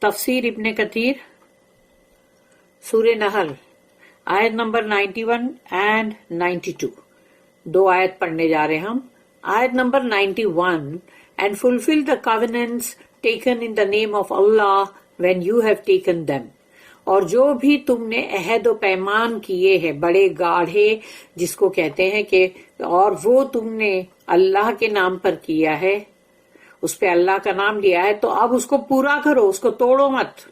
تفسیر ابن کثیر سورہ نحل آیت نمبر 91 اینڈ 92. 2 آیت پڑھنے جا رہے ہم. آیت number 91. And fulfill the covenants taken in the name of Allah when you have taken them. اور جو بھی تم نے عہد و پیمان کیے ہیں بڑے گاڑھے جس کو کہتے ہیں کہ اور وہ تم نے اللہ کے نام پر کیا ہے، اس پہ اللہ کا نام لیا ہے، تو اب اس کو پورا کرو، اس کو توڑو مت.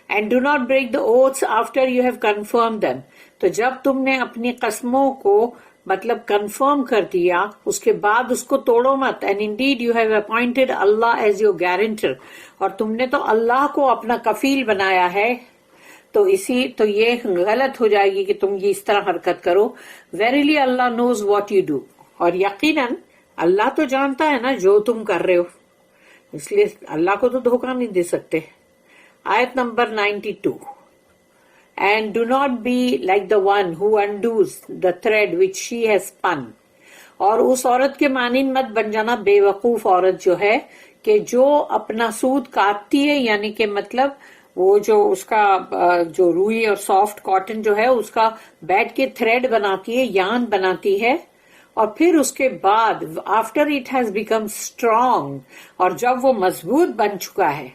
And do not break the oaths after you have confirmed them. تو جب تم نے اپنی قسموں کو مطلب کنفرم کر دیا اس کے بعد اس کو توڑو مت. And indeed you have appointed Allah as your guarantor. اور تم نے تو اللہ کو اپنا کفیل بنایا ہے، تو یہ غلط ہو جائے گی کہ تم یہ اس طرح حرکت کرو. Verily Allah knows what you do. اور یقیناً اللہ تو جانتا ہے نا جو تم کر رہے ہو، اس لیے اللہ کو تو دھوکہ نہیں دے سکتے. آیت number 92. And do not be like the one who undoes the thread which she has spun. اور اس عورت کے مانند مت بن جانا بے وقوف عورت جو ہے کہ جو اپنا سود کاٹتی ہے، یعنی کہ مطلب وہ جو اس کا جو روئی اور سافٹ کاٹن جو ہے اس کا بیٹھ کے تھریڈ بناتی ہے، یارن بناتی ہے، اور پھر اس کے بعد after it has become strong, اور جب وہ مضبوط بن چکا ہے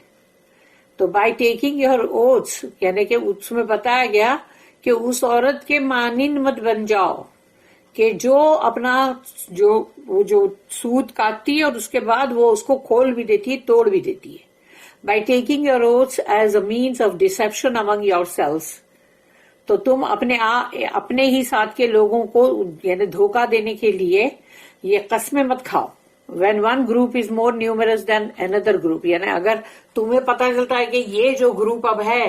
تو بائی ٹیکنگ یور اوتھس، یعنی کہ اس میں بتایا گیا کہ اس عورت کے مانند مت بن جاؤ کہ جو اپنا جو سود کاٹتی ہے اور اس کے بعد وہ اس کو کھول بھی دیتی ہے، توڑ بھی دیتی ہے. By taking your oaths as a means of deception among yourselves. تو تم اپنے ہی ساتھ کے لوگوں کو یعنی دھوکہ دینے کے لیے یہ قسمیں مت کھاؤ. When one group is more numerous than another group، یعنی اگر تمہیں پتہ چلتا ہے کہ یہ جو گروپ اب ہے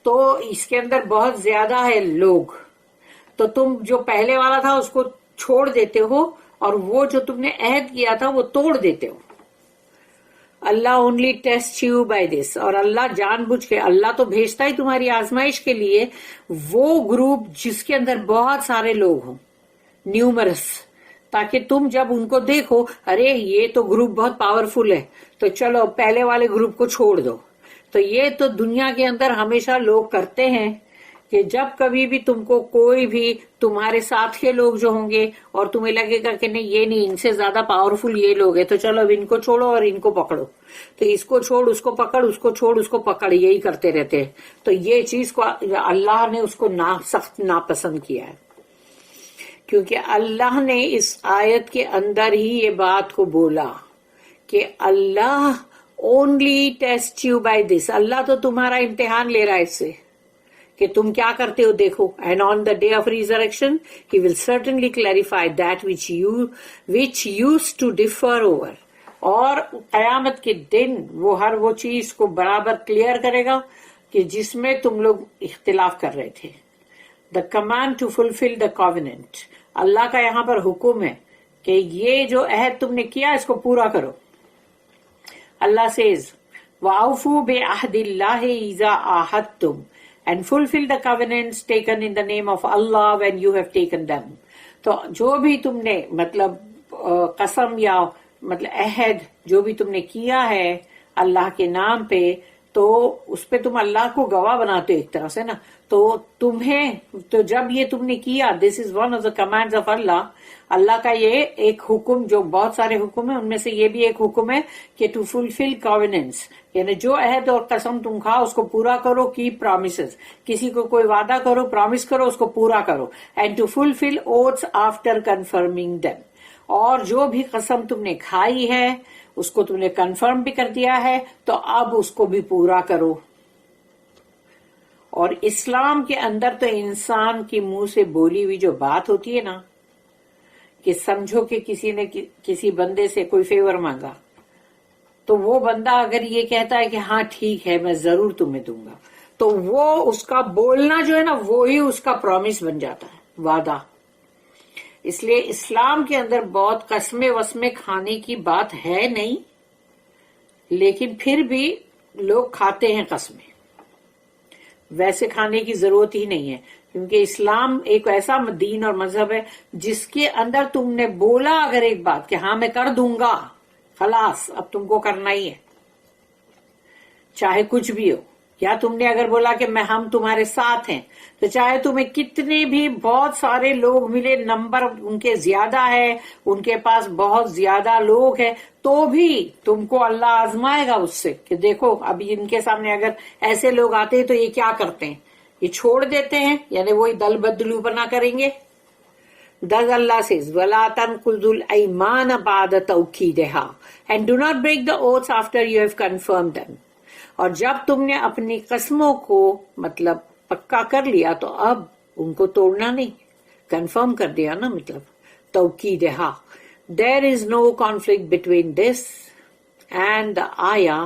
تو اس کے اندر بہت زیادہ ہے لوگ، تو تم جو پہلے والا تھا اس کو چھوڑ دیتے ہو اور وہ جو تم نے عہد کیا تھا وہ توڑ دیتے ہو. Allah only test you by this. اور اللہ جان بوجھ کے، اللہ تو بھیجتا ہی تمہاری آزمائش کے لیے وہ گروپ جس کے اندر بہت سارے لوگ ہوں، نیومرس، تاکہ تم جب ان کو دیکھو ارے یہ تو گروپ بہت پاورفل ہے تو چلو پہلے والے گروپ کو چھوڑ دو. تو یہ تو دنیا کے اندر ہمیشہ لوگ کرتے ہیں کہ جب کبھی بھی تم کو کوئی بھی تمہارے ساتھ کے لوگ جو ہوں گے اور تمہیں لگے گا کہ نہیں یہ نہیں، ان سے زیادہ پاورفل یہ لوگ ہیں، تو چلو اب ان کو چھوڑو اور ان کو پکڑو، تو اس کو چھوڑ اس کو پکڑ، اس کو چھوڑ اس کو پکڑ، یہی کرتے رہتے ہیں. تو یہ چیز کو اللہ نے اس کو سخت ناپسند کیا ہے، کیونکہ اللہ نے اس آیت کے اندر ہی یہ بات کو بولا کہ Allah only test you by this. اللہ تو تمہارا امتحان لے رہا ہے اس سے کہ تم کیا کرتے ہو دیکھو. And on the day of resurrection he will certainly clarify that which use to differ over. اور قیامت کے دن وہ ہر وہ چیز کو برابر کلیئر کرے گا کہ جس میں تم لوگ اختلاف کر رہے تھے. The command to fulfil the covenant. اللہ کا یہاں پر حکم ہے کہ یہ جو عہد تم نے کیا اس کو پورا کرو. اللہ says وَأَوْفُوا بِعَهْدِ اللَّهِ إِذَا عَاهَدتُّمْ and fulfill the covenants taken in the name of Allah when you have taken them. تو جو بھی تم نے مطلب قسم یا مطلب عہد جو بھی تم نے کیا ہے اللہ کے نام پہ، تو اس پہ تم اللہ کو گواہ بناتے ہو ایک طرح سے نا. تو جب یہ تم نے کیا، this is one of the commands of Allah. اللہ کا یہ ایک حکم، جو بہت سارے حکم ہیں ان میں سے یہ بھی ایک حکم ہے کہ ٹو فلفل کووننٹس، یعنی جو عہد اور قسم تم کھاؤ اس کو پورا کرو. کیپ پرومسز، کسی کو کوئی وعدہ کرو، پرومس کرو، اس کو پورا کرو. And to fulfil oaths after confirming them. اور جو بھی قسم تم نے کھائی ہے اس کو تم نے کنفرم بھی کر دیا ہے تو اب اس کو بھی پورا کرو. اور اسلام کے اندر تو انسان کی منہ سے بولی ہوئی جو بات ہوتی ہے نا، کہ سمجھو کہ کسی نے کسی بندے سے کوئی فیور مانگا تو وہ بندہ اگر یہ کہتا ہے کہ ہاں ٹھیک ہے میں ضرور تمہیں دوں گا، تو وہ اس کا بولنا جو ہے نا وہی اس کا پرومس بن جاتا ہے، وعدہ. اس لیے اسلام کے اندر بہت قسمیں وسمیں کھانے کی بات ہے نہیں، لیکن پھر بھی لوگ کھاتے ہیں قسمیں. ویسے کھانے کی ضرورت ہی نہیں ہے، کیونکہ اسلام ایک ایسا دین اور مذہب ہے جس کے اندر تم نے بولا اگر ایک بات کہ ہاں میں کر دوں گا، خلاص اب تم کو کرنا ہی ہے. چاہے کچھ بھی ہو. یا تم نے اگر بولا کہ ہم تمہارے ساتھ ہیں، تو چاہے تمہیں کتنے بھی بہت سارے لوگ ملے، نمبر ان کے زیادہ ہے، ان کے پاس بہت زیادہ لوگ ہیں، تو بھی تم کو اللہ آزمائے گا اس سے کہ دیکھو ابھی ان کے سامنے اگر ایسے لوگ آتے ہیں تو یہ کیا کرتے ہیں، یہ چھوڑ دیتے ہیں، یعنی وہی دل بدلو بنا کریں گے. Thus Allah says, وَلَا تَنْقُضُوا الْأَيْمَانَ بَعْدَ تَوْكِيدِهَا and do not break the oaths after you have confirmed them. اور جب تم نے اپنی قسموں کو مطلب پکا کر لیا تو اب ان کو توڑنا نہیں، کنفرم کر دیا نا، مطلب توقیدہا. There is no conflict between this and the ayah.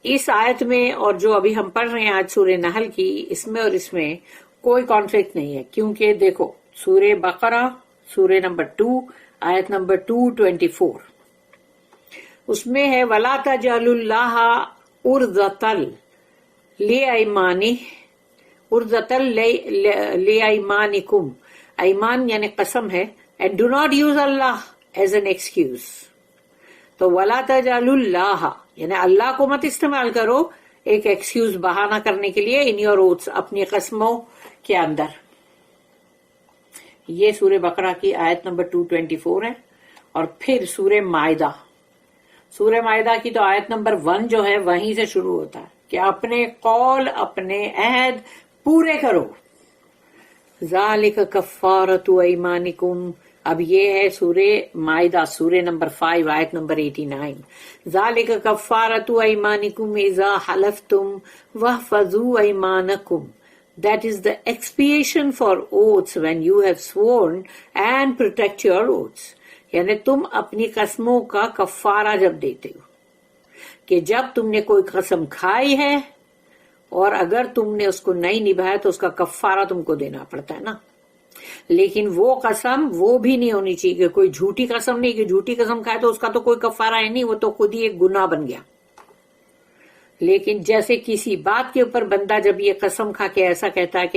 اس آیت میں اور جو ابھی ہم پڑھ رہے ہیں آج سورہ نحل کی، اس میں اور اس میں کوئی کانفلکٹ نہیں ہے، کیونکہ دیکھو سورہ بقرہ سورہ نمبر 2 آیت نمبر 224 اس میں ہے وَلَا تَجْعَلُوا اللَّهَ عُرْضَةً لِأَيْمَانِكُمْ، ایمان یعنی قسم ہے، and do not use Allah as an excuse. تو وَلَا تَجْعَلُوا اللَّهَ یعنی اللہ کو مت استعمال کرو ایک ایکسکیوز بہانہ کرنے کے لیے in your oaths، اپنی قسموں کے اندر. یہ سورہ بقرہ کی آیت نمبر 224 ہے. اور پھر سورہ مائدہ کی تو آیت نمبر 1 جو ہے وہیں سے شروع ہوتا ہے کہ اپنے قول اپنے عہد پورے کرو. ذالک کفارۃ ایمانکم، اب یہ ہے سورہ مائدہ سورہ نمبر 5 آیت نمبر 89. ذالک کفارۃ ایمانکم اذا حلفتم واحفظوا ایمانکم. That is the expiation for oaths when you have sworn and protect your oaths. یعنی تم اپنی قسموں کا کفارہ جب دیتے ہو کہ جب تم نے کوئی قسم کھائی ہے اور اگر تم نے اس کو نہیں نبھایا تو اس کا کفارہ تم کو دینا پڑتا ہے نا. لیکن وہ قسم وہ بھی نہیں ہونی چاہیے کہ کوئی جھوٹی قسم نہیں، کہ جھوٹی قسم کھائے تو اس کا تو کوئی کفارہ ہے نہیں، وہ تو خود ہی ایک گناہ بن گیا. لیکن جیسے کسی بات کے اوپر بندہ جب یہ قسم کھا کے ایسا کہتا ہے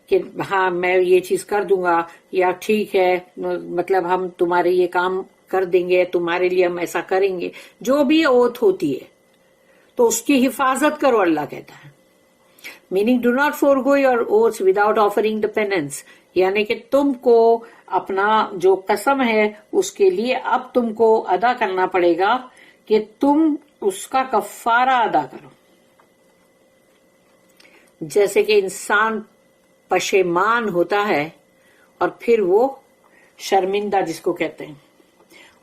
کہ ہاں میں یہ چیز کر دوں گا، یا ٹھیک ہے مطلب ہم تمہارے یہ کام کر دیں گے، تمہارے لیے ہم ایسا کریں گے، جو بھی اوتھ ہوتی ہے تو اس کی حفاظت کرو، اللہ کہتا ہے. Meaning do not forgo your oaths without offering the penance, یعنی کہ تم کو اپنا جو قسم ہے اس کے لیے اب تم کو ادا کرنا پڑے گا کہ تم اس کا کفارہ ادا کرو. جیسے کہ انسان پشیمان ہوتا ہے اور پھر وہ شرمندہ جس کو کہتے ہیں،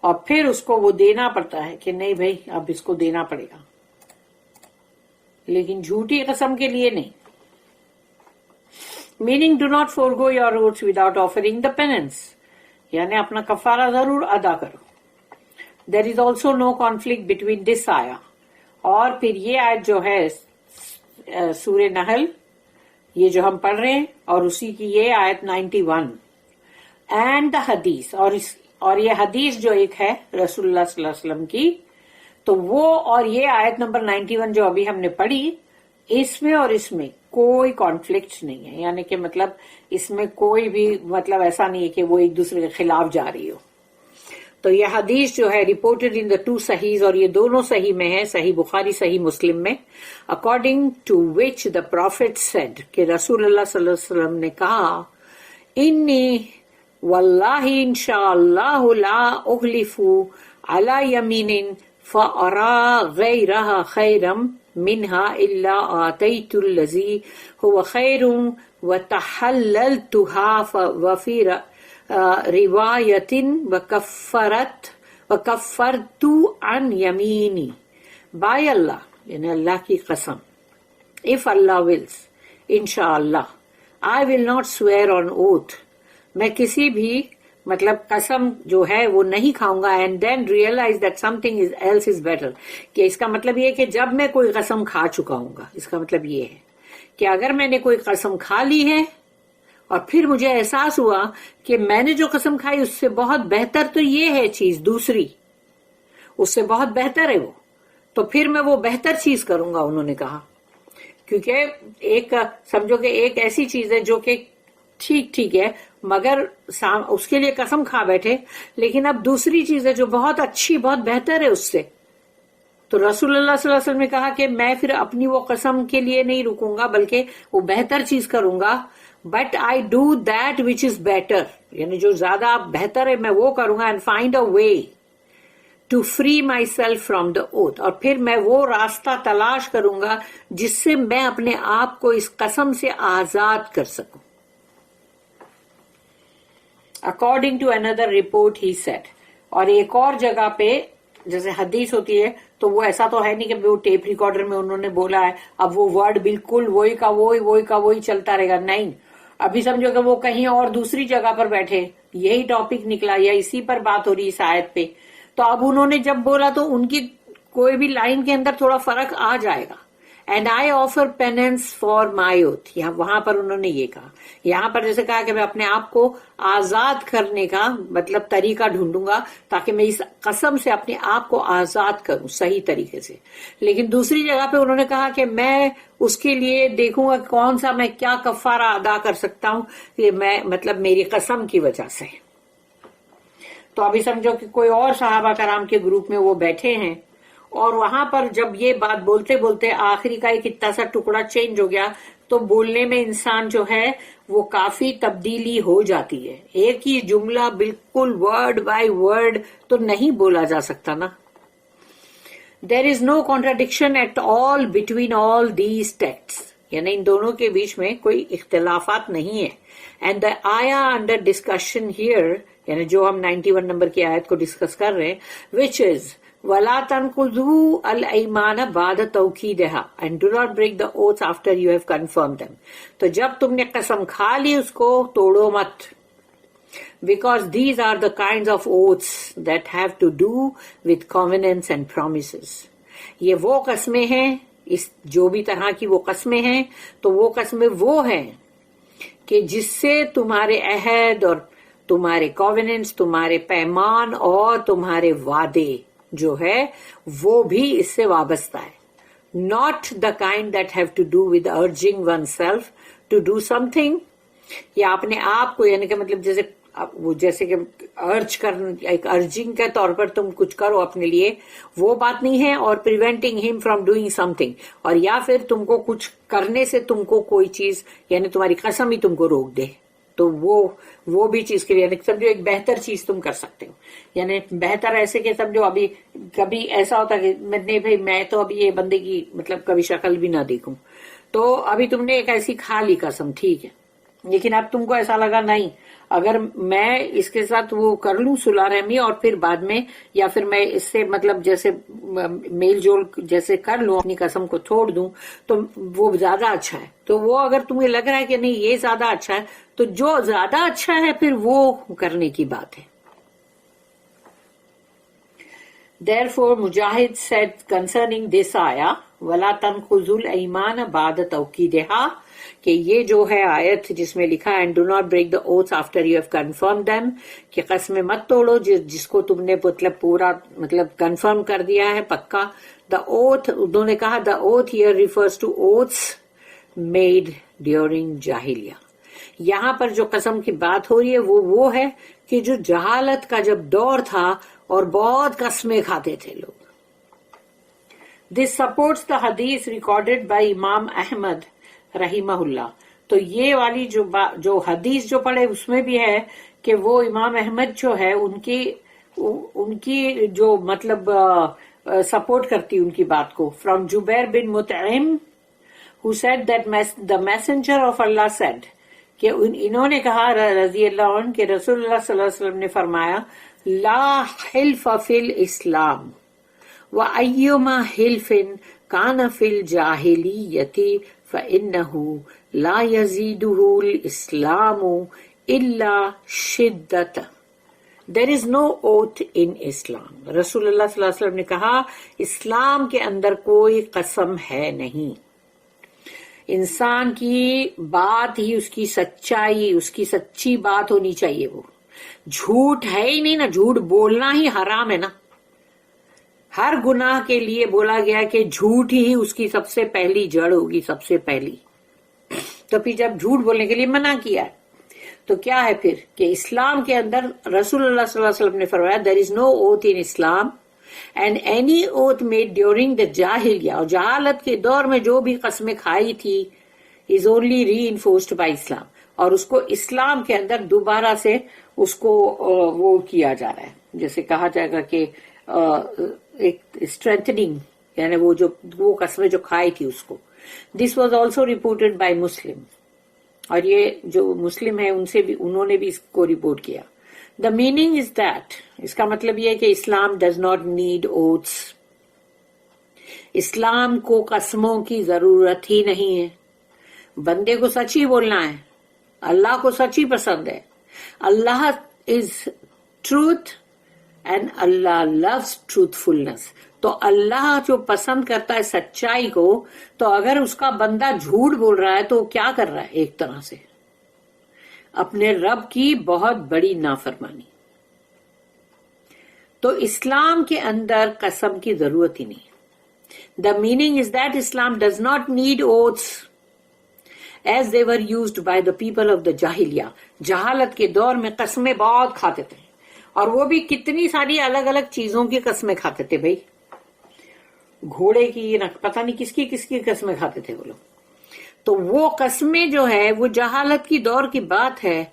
اور پھر اس کو وہ دینا پڑتا ہے کہ نہیں بھائی اب اس کو دینا پڑے گا، لیکن جھوٹی قسم کے لیے نہیں. Meaning do not forgo your oaths without offering the penance, یعنی اپنا کفارہ ضرور ادا کرو. There is also no conflict between this ayah. اور پھر یہ آیت جو ہے سورہ نحل یہ جو ہم پڑھ رہے ہیں اور اسی کی یہ آیت 91 and the حدیث، اور یہ حدیث جو ایک ہے رسول اللہ صلی اللہ علیہ وسلم کی، تو وہ اور یہ آیت نمبر 91 جو ابھی ہم نے پڑھی، اس میں اور اس میں کوئی کانفلکٹ نہیں ہے. یعنی کہ مطلب اس میں کوئی بھی مطلب ایسا نہیں ہے کہ وہ ایک دوسرے کے خلاف جا رہی ہو. تو یہ حدیث جو ہے reported in the 2 صحیح، اور یہ دونوں صحیح میں ہے، صحیح بخاری صحیح مسلم میں، according to which the prophet said کہ رسول اللہ صلی اللہ علیہ وسلم نے کہا انی واللہ انشاءاللہ لا اخلف علی یمین فارا غیرها خیرا منها الا آتیت الذی هو خیر وتحللتها وفی روایت وکفرت عن یمینی. بائی اللہ یعنی اللہ کی قسم، if Allah wills انشاءاللہ I will not swear on oath، میں کسی بھی مطلب قسم جو ہے وہ نہیں کھاؤں گا and then realize that something else is better، کہ اس کا مطلب یہ کہ جب میں کوئی قسم کھا چکا ہوں گا، اس کا مطلب یہ ہے کہ اگر میں نے کوئی قسم کھا لی ہے اور پھر مجھے احساس ہوا کہ میں نے جو قسم کھائی اس سے بہت بہتر تو یہ ہے چیز دوسری، اس سے بہت بہتر ہے وہ، تو پھر میں وہ بہتر چیز کروں گا. انہوں نے کہا کیونکہ ایک سمجھو کہ ایک ایسی چیز ہے جو کہ ٹھیک ہے مگر اس کے لیے قسم کھا بیٹھے، لیکن اب دوسری چیز ہے جو بہت اچھی بہت بہتر ہے اس سے، تو رسول اللہ صلی اللہ علیہ وسلم نے کہا کہ میں پھر اپنی وہ قسم کے لیے نہیں رکوں گا بلکہ وہ بہتر چیز کروں گا. But I do that which is better, یعنی جو زیادہ بہتر ہے میں وہ کروں گا. And find a way to free myself from the oath, اور پھر میں وہ راستہ تلاش کروں گا جس سے میں اپنے آپ کو اس قسم سے آزاد کر سکوں. According to another report he said, اور ایک اور جگہ پہ جیسے حدیث ہوتی ہے تو وہ ایسا تو ہے نہیں کہ وہ ٹیپ ریکارڈر میں انہوں نے بولا ہے اب وہ ورڈ بالکل وہی کا وہی چلتا رہے گا. نہیں, ابھی سمجھو کہ وہ کہیں اور دوسری جگہ پر بیٹھے, یہی ٹاپک نکلا یا اسی پر بات ہو رہی اس آیت پہ, تو اب انہوں نے جب بولا تو ان کی کوئی بھی لائن کے اندر تھوڑا فرق آ جائے گا. And I offer penance for my oath, وہاں پر انہوں نے یہ کہا. یہاں پر جیسے کہا کہ میں اپنے آپ کو آزاد کرنے کا مطلب طریقہ ڈھونڈوں گا تاکہ میں اس قسم سے اپنے آپ کو آزاد کروں صحیح طریقے سے. لیکن دوسری جگہ پہ انہوں نے کہا کہ میں اس کے لیے دیکھوں گا کون سا میں کیا کفارہ ادا کر سکتا ہوں, یہ میں مطلب میری قسم کی وجہ سے. تو ابھی سمجھو کہ کوئی اور صحابہ کرام کے گروپ میں وہ بیٹھے ہیں, اور وہاں پر جب یہ بات بولتے بولتے آخری کا ایک اتنا سا ٹکڑا چینج ہو گیا تو بولنے میں انسان جو ہے وہ کافی تبدیلی ہو جاتی ہے. ایک ہی جملہ بالکل ورڈ بائی ورڈ تو نہیں بولا جا سکتا نا. There is no contradiction at all between all these text, یعنی ان دونوں کے بیچ میں کوئی اختلافات نہیں ہے. اینڈ دا آیا انڈر ڈسکشن ہیئر, یعنی جو ہم 91 نمبر کی آیت کو ڈسکس کر رہے ہیں, وچ از وَلَا تَنْقُضُوا الْأَيْمَانَ بَعْدَ تَوْكِيدِهَا and do not break the oaths after you have confirmed them. تو جب تم نے قسم کھا لی اس کو توڑو مت, because these are the kinds of oaths that have to do with covenants and promises. یہ وہ قسمیں ہیں, اس جو بھی طرح کی وہ قسمیں ہیں تو وہ قسمیں وہ ہیں کہ جس سے تمہارے عہد اور تمہارے covenants, تمہارے پیمان اور تمہارے وعدے جو ہے وہ بھی اس سے وابستہ ہے. Not the kind that have to do with urging oneself to do something, یا اپنے آپ کو یعنی کہ مطلب جیسے کہ ارج کرنا, ایک ارجنگ کے طور پر تم کچھ کرو اپنے لیے, وہ بات نہیں ہے. اور preventing him from doing something, اور یا پھر تم کو کچھ کرنے سے تم کو کوئی چیز یعنی تمہاری قسم ہی تم کو روک دے, تو وہ بھی چیز کے لیے یعنی سمجھو ایک بہتر چیز تم کر سکتے ہو. یعنی بہتر ایسے کہ سمجھو ابھی کبھی ایسا ہوتا کہ نہیں بھائی میں تو ابھی یہ بندے کی مطلب کبھی شکل بھی نہ دیکھوں, تو ابھی تم نے ایک ایسی کھا لی قسم, ٹھیک ہے, لیکن اب تم کو ایسا لگا نہیں اگر میں اس کے ساتھ وہ کر لوں صلح رحمی اور پھر بعد میں یا پھر میں اس سے مطلب جیسے میل جول جیسے کر لوں, اپنی قسم کو چھوڑ دوں تو وہ زیادہ اچھا ہے. تو وہ اگر تمہیں لگ رہا ہے کہ نہیں یہ زیادہ اچھا ہے تو جو زیادہ اچھا ہے پھر وہ کرنے کی بات ہے. Therefore Mujahid said concerning this ayah وَلَا تَنْقُضُوا الْأَيْمَانَ بَعْدَ تَوْكِيدِهَا, کہ یہ جو ہے آیت جس میں لکھا ہے and do not break the oaths after you have confirmed them, کہ قسمیں مت توڑو جس کو تم نے مطلب پورا مطلب کنفرم کر دیا ہے پکا. The oath, انہوں نے کہا the oath here refers to oaths made during جاہلیہ. یہاں پر جو قسم کی بات ہو رہی ہے وہ ہے کہ جو جہالت کا جب دور تھا اور بہت قسمیں کھاتے تھے لوگ. This supports the hadith recorded by Imam Ahmad رحمہ اللہ. تو یہ والی جو حدیث جو پڑھے اس میں بھی ہے کہ وہ امام احمد جو ہے ان کی جو مطلب سپورٹ کرتی ان کی بات کو. From Jubair bin Mut'im who said that the messenger of Allah said, کہ انہوں نے کہا رضی اللہ عنہ کہ رسول اللہ صلی اللہ علیہ وسلم نے فرمایا لا حلف فی الاسلام وَأَيُّمَا حِلْفٍ كَانَ فِي الْجَاهِلِيَّةِ فَإِنَّهُ لَا يَزِيدُهُ الْإِسْلَامُ إِلَّا شِدَّةً. There is no oath in Islam. رسول اللہ صلی اللہ علیہ وسلم نے کہا اسلام کے اندر کوئی قسم ہے نہیں. انسان کی بات ہی اس کی سچائی, اس کی سچی بات ہونی چاہیے. وہ جھوٹ ہے ہی نہیں نا, جھوٹ بولنا ہی حرام ہے نا. ہر گناہ کے لیے بولا گیا کہ جھوٹ ہی اس کی سب سے پہلی جڑ ہوگی, سب سے پہلی. تو پھر جب جھوٹ بولنے کے لیے منع کیا ہے تو کیا ہے پھر کہ اسلام کے اندر رسول اللہ صلی اللہ علیہ وسلم نے فرمایا there is no oath in Islam And any oath made during the jahiliya, اور جہالت کے دور میں جو بھی قسمیں کھائی تھی, is only reinforced by Islam. اور اس کو اسلام کے اندر دوبارہ سے اس کو وہ کیا جا رہا ہے, جیسے کہا جائے گا کہ ایک اسٹرینتھننگ, یعنی وہ قسمیں جو کھائی تھی اس کو. This was also reported by Muslim, اور یہ جو مسلم ہے ان سے بھی, انہوں نے بھی اس کو رپورٹ کیا. دا میننگ از دیٹ, اس کا مطلب یہ ہے کہ Islam does not need oaths. اسلام کو قسموں کی ضرورت ہی نہیں ہے. بندے کو سچ ہی بولنا ہے, اللہ کو سچ ہی پسند ہے. Allah is truth and Allah loves truthfulness. تو اللہ جو پسند کرتا ہے سچائی کو, تو اگر اس کا بندہ جھوٹ بول رہا ہے تو وہ کیا کر رہا ہے؟ ایک طرح سے اپنے رب کی بہت بڑی نافرمانی. تو اسلام کے اندر قسم کی ضرورت ہی نہیں. The meaning is that Islam does not need oaths as they were used by the people of the جاہلیہ. جہالت کے دور میں قسمیں بہت کھاتے تھے, اور وہ بھی کتنی ساری الگ الگ چیزوں کی قسمیں کھاتے تھے بھائی. گھوڑے کی, پتہ نہیں کس کی قسمیں کھاتے تھے وہ لوگ. تو وہ قسمیں جو ہے وہ جہالت کی دور کی بات ہے,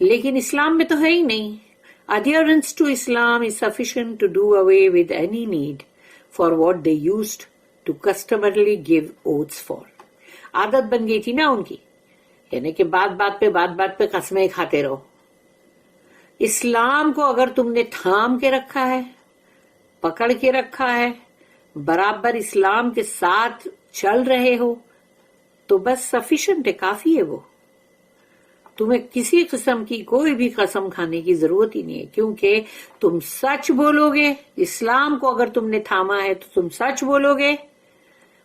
لیکن اسلام میں تو ہے ہی نہیں. Adherence to Islam is sufficient to do away with any need for what they used to customarily give oaths for. عادت بن گئی تھی نا ان کی, یعنی کہ بات پہ قسمیں کھاتے رہو. اسلام کو اگر تم نے تھام کے رکھا ہے, پکڑ کے رکھا ہے, برابر اسلام کے ساتھ چل رہے ہو, تو بس سفیشینٹ ہے, کافی ہے. وہ تمہیں کسی قسم کی کوئی بھی قسم کھانے کی ضرورت ہی نہیں ہے, کیونکہ تم سچ بولو گے. اسلام کو اگر تم نے تھاما ہے تو تم سچ بولو گے,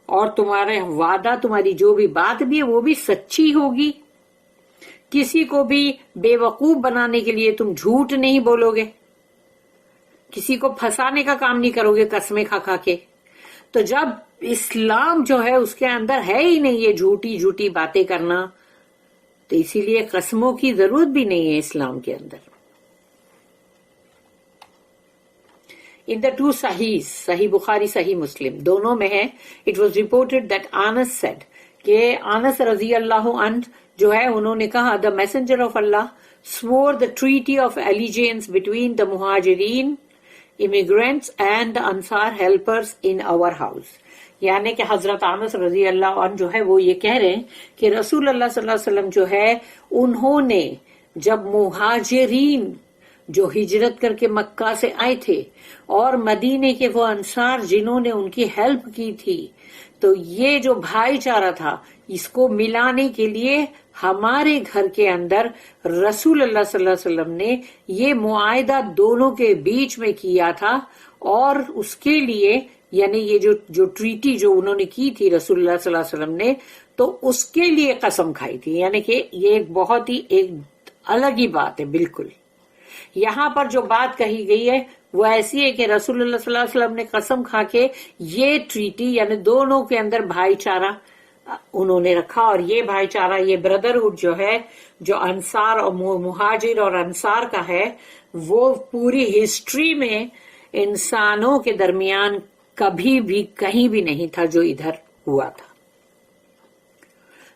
اور تمہارے وعدہ, تمہاری جو بھی بات بھی ہے وہ بھی سچی ہوگی. کسی کو بھی بے وقوف بنانے کے لیے تم جھوٹ نہیں بولو گے, کسی کو پھنسانے کا کام نہیں کرو گے قسمیں کھا کے. تو جب اسلام جو ہے اس کے اندر ہے ہی نہیں یہ جھوٹی باتیں کرنا, تو اسی لیے قسموں کی ضرورت بھی نہیں ہے اسلام کے اندر. In the two Sahihs, صحیح بخاری صحیح مسلم, دونوں میں ہے. It was reported that Anas said, کہ انس رضی اللہ عنہ جو ہے انہوں نے کہا, the messenger of Allah swore the treaty of allegiance between the muhajirin immigrants and the Ansar helpers in our house. یعنی کہ حضرت انس رضی اللہ عنہ جو ہے وہ یہ کہہ رہے ہیں کہ رسول اللہ صلی اللہ علیہ وسلم جو ہے انہوں نے جب مہاجرین جو ہجرت کر کے مکہ سے آئے تھے اور مدینے کے وہ انصار جنہوں نے ان کی ہیلپ کی تھی, تو یہ جو بھائی چارہ تھا اس کو ملانے کے لیے ہمارے گھر کے اندر رسول اللہ صلی اللہ علیہ وسلم نے یہ معاہدہ دونوں کے بیچ میں کیا تھا. اور اس کے لیے یعنی یہ جو ٹریٹی جو انہوں نے کی تھی رسول اللہ صلی اللہ علیہ وسلم نے, تو اس کے لیے قسم کھائی تھی. یعنی کہ یہ ایک بہت ہی ایک الگ ہی بات ہے بالکل. یہاں پر جو بات کہی گئی ہے وہ ایسی ہے کہ رسول اللہ صلی اللہ علیہ وسلم نے قسم کھا کے یہ ٹریٹی یعنی دونوں کے اندر بھائی چارہ انہوں نے رکھا. اور یہ بھائی چارہ, یہ بردرہڈ جو ہے, جو انصار اور مہاجر اور انصار کا ہے, وہ پوری ہسٹری میں انسانوں کے درمیان کبھی بھی کہیں بھی نہیں تھا جو ادھر ہوا تھا.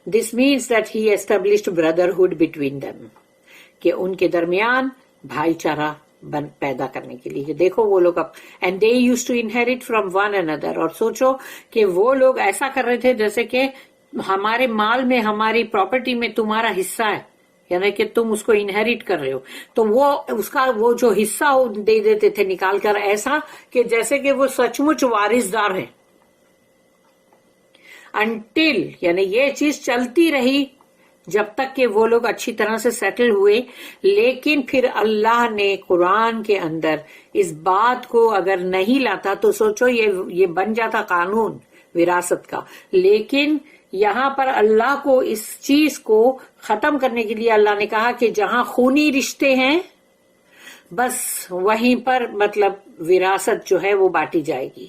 This means that he established brotherhood between them, کہ ان کے درمیان بھائی چارہ پیدا کرنے کے لیے. دیکھو وہ لوگ اب and they use to inherit from one another. اور سوچو کہ وہ لوگ ایسا کر رہے تھے جیسے کہ ہمارے مال میں, ہماری پراپرٹی میں تمہارا حصہ ہے, یعنی کہ تم اس کو انہیریٹ کر رہے ہو, تو وہ اس کا وہ جو حصہ دے دیتے تھے نکال کر, ایسا کہ جیسے کہ وہ سچ مچ وارث دار ہیں. انٹل یعنی یہ چیز چلتی رہی جب تک کہ وہ لوگ اچھی طرح سے سیٹل ہوئے. لیکن پھر اللہ نے قرآن کے اندر اس بات کو اگر نہیں لاتا تو سوچو یہ بن جاتا قانون وراثت کا. لیکن یہاں پر اللہ کو اس چیز کو ختم کرنے کے لیے اللہ نے کہا کہ جہاں خونی رشتے ہیں بس وہیں پر مطلب وراثت جو ہے وہ بانٹی جائے گی.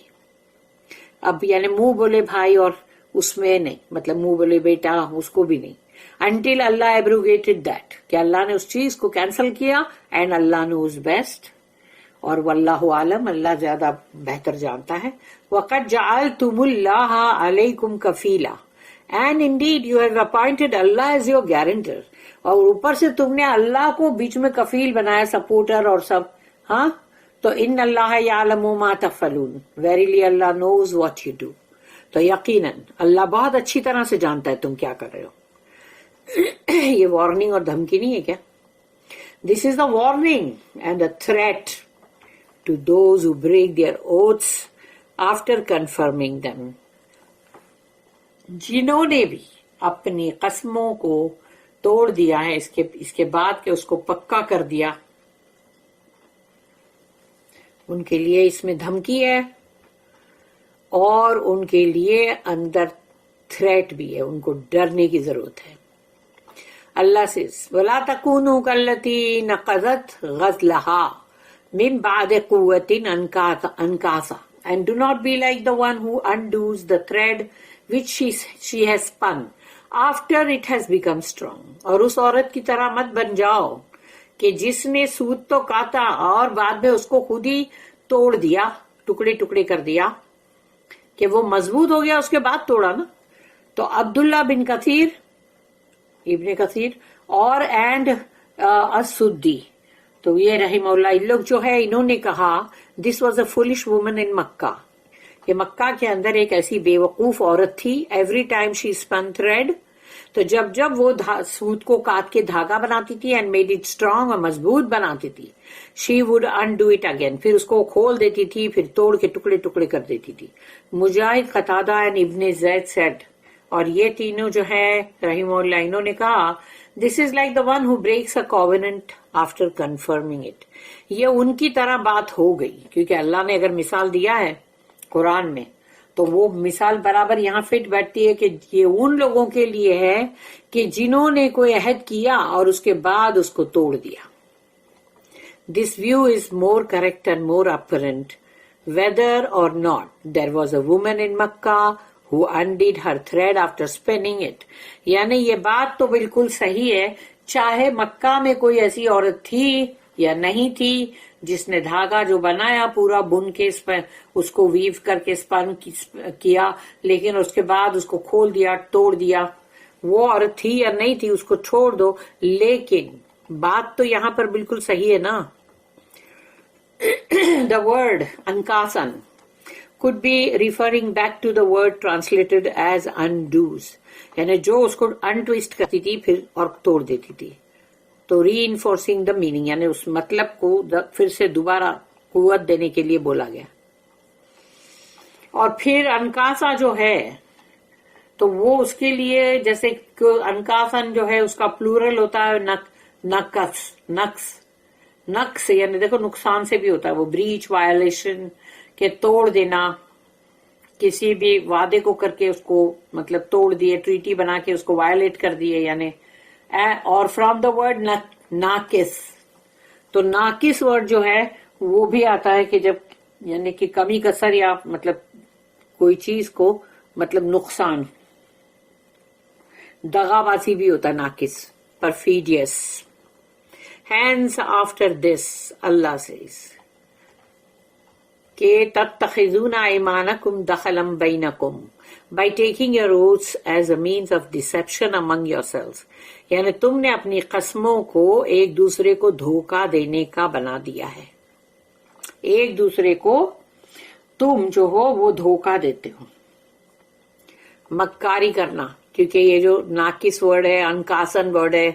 اب یعنی منہ بولے بھائی اور اس میں نہیں, مطلب منہ بولے بیٹا اس کو بھی نہیں. Until Allah abrogated that, کہ اللہ نے اس چیز کو کینسل کیا, and Allah knows best. اور واللہ عالم، اللہ زیادہ بہتر جانتا ہے. وَقَدْ جَعَلْتُمُ اللَّهَ عَلَيْكُمْ كَفِيلًا، and indeed you have appointed Allah as your guarantor. اور اوپر سے تم نے اللہ کو بیچ میں کفیل بنایا، سپورٹر اور سب. ہاں تو ان اللہ یعلم ما تفعلون، verily Allah knows what you do. تو یقیناً اللہ بہت اچھی طرح سے جانتا ہے تم کیا کر رہے ہو. یہ وارننگ اور دھمکی نہیں ہے کیا؟ This is the warning and the threat to those who break their oaths after confirming them. جنہوں نے بھی اپنی قسموں کو توڑ دیا ہے اس کے بعد کہ اس کو پکا کر دیا، ان کے لیے اس میں دھمکی ہے اور ان کے لیے اندر تھریٹ بھی ہے، ان کو ڈرنے کی ضرورت ہے. اللہ سے وَلَا تَكُونُوا كَالَّتِي نَقَضَتْ غَزْلَهَا مِن بَعْدِ قُوَّةٍ أَنْكَاثًا, and do not be like the one who undoes the thread which she has spun after it has become strong. اور اس عورت کی طرح مت بن جاؤ کہ جس نے سوت تو کاتا اور بعد میں اس کو خود ہی توڑ دیا، ٹکڑے ٹکڑے کر دیا کہ وہ مضبوط ہو گیا، اس کے بعد توڑا نا. تو عبداللہ بن کثیر، ابن کثیر اور اینڈ السدی، تو یہ رحمہ اللہ، ان لوگ جو ہے انہوں نے کہا this was a foolish woman in Mecca, کہ مکہ کے اندر ایک ایسی بے وقوف عورت تھی. Every time she spin thread, تو جب وہ سوت کو کاٹ کے دھاگا بناتی تھی اینڈ میڈ اٹ اسٹرانگ اور مضبوط بناتی تھی، she would undo it again, پھر اس کو کھول دیتی تھی، پھر توڑ کے ٹکڑے ٹکڑے کر دیتی تھی. مجاہد، قتادہ اینڈ ابن زید سیڈ، اور یہ تینوں جو ہے رحمہ اللہ انہوں نے کہا this is like the one who breaks a covenant after confirming it. یہ ان کی طرح بات ہو گئی، کیونکہ اللہ نے اگر مثال دیا ہے قرآن میں تو وہ مثال برابر یہاں فٹ بیٹھتی ہے کہ یہ ان لوگوں کے لیے ہے کہ جنہوں نے کوئی عہد کیا اور اس کے بعد اس کو توڑ دیا. This view is more correct and more apparent whether or not there was a woman in Makkah who undid her thread after spinning it. یعنی یہ بات تو بالکل صحیح ہے، چاہے مکہ میں کوئی ایسی عورت تھی یا نہیں تھی جس نے دھاگا جو بنایا پورا بن کے اس کو ویو کر کے اسپن کیا، لیکن اس کے بعد اس کو کھول دیا، توڑ دیا، وہ عورت تھی یا نہیں تھی اس کو چھوڑ دو. لیکن بات تو یہاں پر بالکل صحیح ہے نا. The word ankasan could be referring back to the word translated as undoes, یعنی جو اس کو untwist کرتی تھی پھر اور توڑ دیتی تھی. تو ری انفورسنگ دا میننگ، یعنی اس مطلب کو پھر سے دوبارہ قوت دینے کے لیے بولا گیا. اور پھر انکاسا جو ہے تو وہ اس کے لیے جیسے انکاسن جو ہے اس کا پلورل ہوتا ہے نقص، یعنی دیکھو نقصان سے بھی ہوتا ہے وہ، بریچ، وائلیشن، کہ توڑ دینا، کسی بھی وعدے کو کر کے اس کو مطلب توڑ دیے، ٹریٹی بنا کے اس کو وائلیٹ کر دیے یعنی. اور فرام دا ورڈ ناقص، تو ناقص ورڈ جو ہے وہ بھی آتا ہے کہ جب یعنی کہ کمی کسر یا مطلب کوئی چیز کو مطلب نقصان، دغا بازی بھی ہوتا ہے ناقص، پرفیڈیس. Hence after this, Allah says, کہ تتخذون ایمانکم دخلا بینکم by taking your oaths as a means of deception among yourselves. یعنی تم نے اپنی قسموں کو ایک دوسرے کو دھوکہ دینے کا بنا دیا ہے. ایک دوسرے کو تم جو ہو وہ دھوکہ دیتے ہو، مکاری کرنا. کیونکہ یہ جو ناقص ورڈ ہے، انکاسن ورڈ ہے،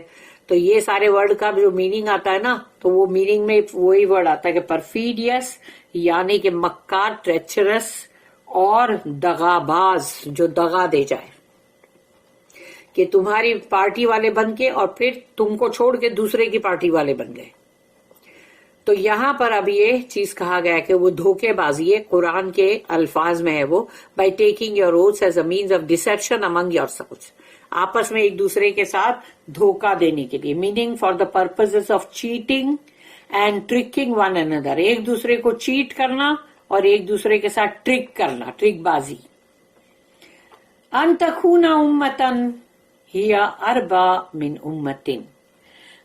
تو یہ سارے ورڈ کا جو میننگ آتا ہے نا تو وہ میننگ میں وہی ورڈ آتا ہے کہ پرفیڈیس یعنی کہ مکار، ٹریچرس اور دغاباز، جو دغا دے جائے، کہ تمہاری پارٹی والے بن کے اور پھر تم کو چھوڑ کے دوسرے کی پارٹی والے بن گئے. تو یہاں پر اب یہ چیز کہا گیا کہ وہ دھوکے بازی ہے، قرآن کے الفاظ میں ہے وہ، by taking your oaths as a means of deception among yourselves, آپس میں ایک دوسرے کے ساتھ دھوکہ دینے کے لیے. Meaning for the purpose of cheating and tricking one another, ایک دوسرے کو چیٹ کرنا اور ایک دوسرے کے ساتھ ٹرک کرنا، ٹرک بازی. ان تکون امتن ہی اربا من امتن،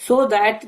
so that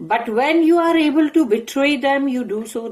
But when you are able to betray them, you do so.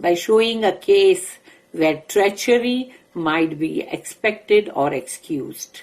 by showing a case where treachery might be expected or excused.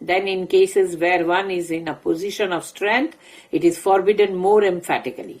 then in cases where one is in a position of strength, it is forbidden more emphatically.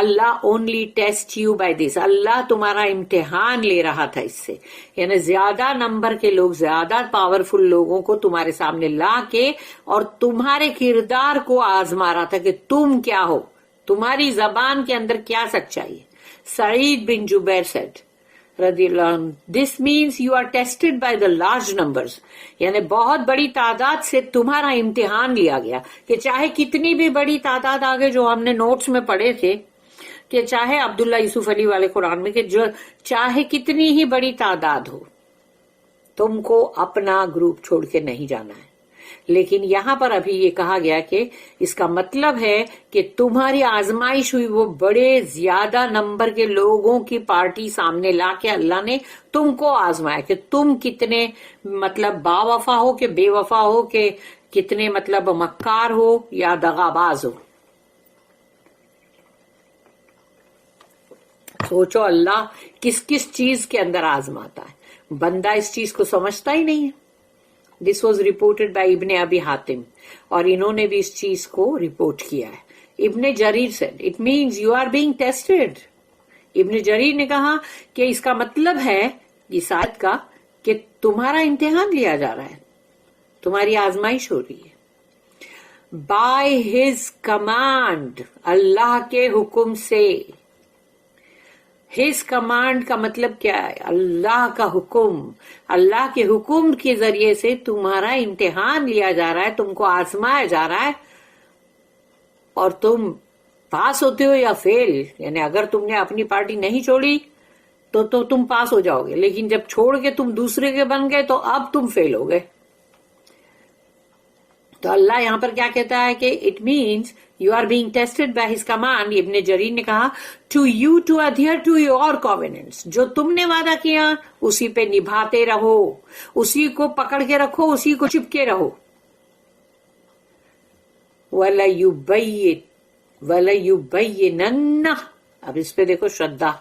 Allah only test you by this. اللہ تمہارا امتحان لے رہا تھا اس سے. یعنی زیادہ number کے لوگ، زیادہ پاورفل لوگوں کو تمہارے سامنے لا کے اور تمہارے کردار کو آزما رہا تھا کہ تم کیا ہو، تمہاری زبان کے اندر کیا سچائی ہے. سعید بن جبیر سیڈ رضی اللہ عنہ، this means you are tested by the large numbers. یعنی بہت بڑی تعداد سے تمہارا امتحان لیا گیا کہ چاہے کتنی بھی بڑی تعداد آگے، جو ہم نے نوٹس میں پڑھے تھے کہ چاہے عبداللہ یوسف علی والے قرآن میں کہ جو چاہے کتنی ہی بڑی تعداد ہو، تم کو اپنا گروپ چھوڑ کے نہیں جانا ہے. لیکن یہاں پر ابھی یہ کہا گیا کہ اس کا مطلب ہے کہ تمہاری آزمائش ہوئی وہ بڑے زیادہ نمبر کے لوگوں کی پارٹی سامنے لا کے اللہ نے تم کو آزمایا کہ تم کتنے مطلب با وفا ہو کہ بے وفا ہو، کہ کتنے مطلب مکار ہو یا دغاباز ہو. سوچو اللہ کس کس چیز کے اندر آزماتا ہے. بندہ اس چیز کو سمجھتا ہی نہیں ہے. دس واز رپورٹڈ بائی ابن ابی حاتم، اور انہوں نے بھی اس چیز کو رپورٹ کیا ہے. Ibn Jarir said it means you are being tested. Ibn Jarir نے کہا کہ اس کا مطلب ہے اس آیت کا کہ تمہارا امتحان لیا جا رہا ہے، تمہاری آزمائش ہو رہی ہے. بائی ہز کمانڈ، اللہ کے حکم سے. ہز کمانڈ کا مطلب کیا ہے؟ اللہ کا حکم. اللہ کے حکم کے ذریعے سے تمہارا امتحان لیا جا رہا ہے، تم کو آزمایا جا رہا ہے، اور تم پاس ہوتے ہو یا فیل. یعنی اگر تم نے اپنی پارٹی نہیں چھوڑی تو تم پاس ہو جاؤ گے، لیکن جب چھوڑ کے تم دوسرے کے بن گئے تو اب تم فیل ہو گئے. تو اللہ یہاں پر کیا کہتا ہے کہ it means you are being tested by his command. Ibn Jarir نے کہا to you to adhere to your covenants، جو تم نے وعدہ کیا اسی پہ نبھاتے رہو، اسی کو پکڑ کے رکھو، اسی کو چپکے رہو. وَلَيُبَيِّنَنَّ، اب اس پہ دیکھو شدہ،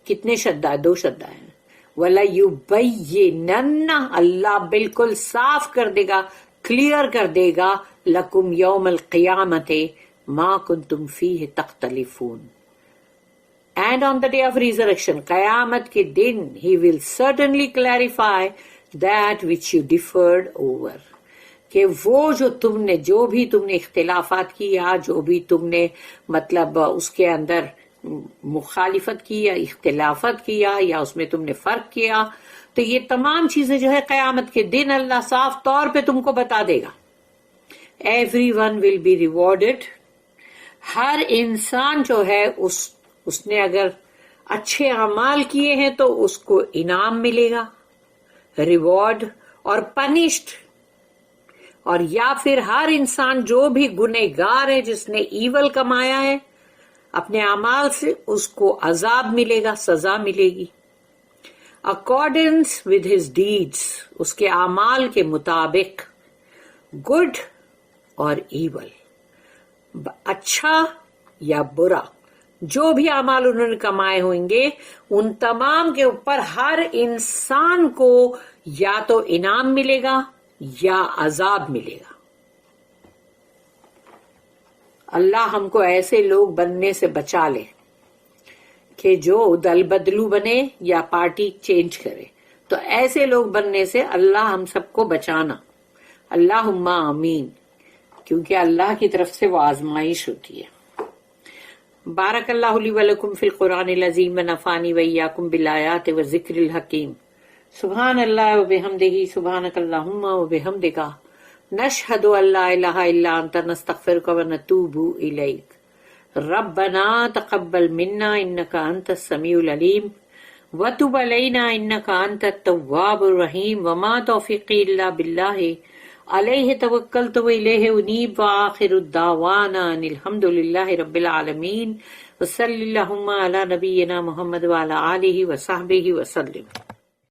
کتنے شدہ ہے؟ 2 شدہ ہے. وَلَيُبَيِّنَنَّ، اللہ بالکل صاف کر دے گا، کلیئر کر دے گا، لکم یوم القیامت ما کنتم فیہ تختلفون. And on the day of resurrection, قیامت کے دن ہی will certainly clarify that which you differed over, کہ وہ جو بھی تم نے اختلافات کیا، جو بھی تم نے مطلب اس کے اندر مخالفت کی یا اختلافات کیا یا اس میں تم نے فرق کیا، تو یہ تمام چیزیں جو ہے قیامت کے دن اللہ صاف طور پہ تم کو بتا دے گا. Everyone will be rewarded. ہر انسان جو ہے اس نے اگر اچھے اعمال کیے ہیں تو اس کو انعام ملے گا، ریوارڈ، اور پنشڈ. اور یا پھر ہر انسان جو بھی گنہگار ہے، جس نے ایول کمایا ہے اپنے اعمال سے، اس کو عذاب ملے گا، سزا ملے گی. accordance with his deeds، اس کے اعمال کے مطابق، good اور evil، اچھا یا برا، جو بھی اعمال انہوں نے کمائے ہوئیں گے ان تمام کے اوپر ہر انسان کو یا تو انعام ملے گا یا عذاب ملے گا. اللہ ہم کو ایسے لوگ بننے سے بچا لے کہ جو دل بدلو بنے یا پارٹی چینج کرے. تو ایسے لوگ بننے سے اللہ ہم سب کو بچانا. اللہم آمین. کیونکہ اللہ کی طرف سے وہ آزمائش ہوتی ہے. بارک اللہ لی ولکم فی القرآن العظیم ونفعنی وإیاکم بالآیات والذکر الحکیم. سبحان اللہ وبحمدہ، سبحانک اللہم وبحمدک، نشہد ان لا الہ الا انت، نستغفرک ونتوب الیک. ربنا تقبل منا انك انت السميع العليم وتب علينا انك انت التواب الرحيم وما توفيقي الا بالله عليه توكلت واليه انيب. واخر الدعوانا ان الحمد لله رب العالمين وصلى اللهم على نبينا محمد وعلى اله وصحبه وسلم.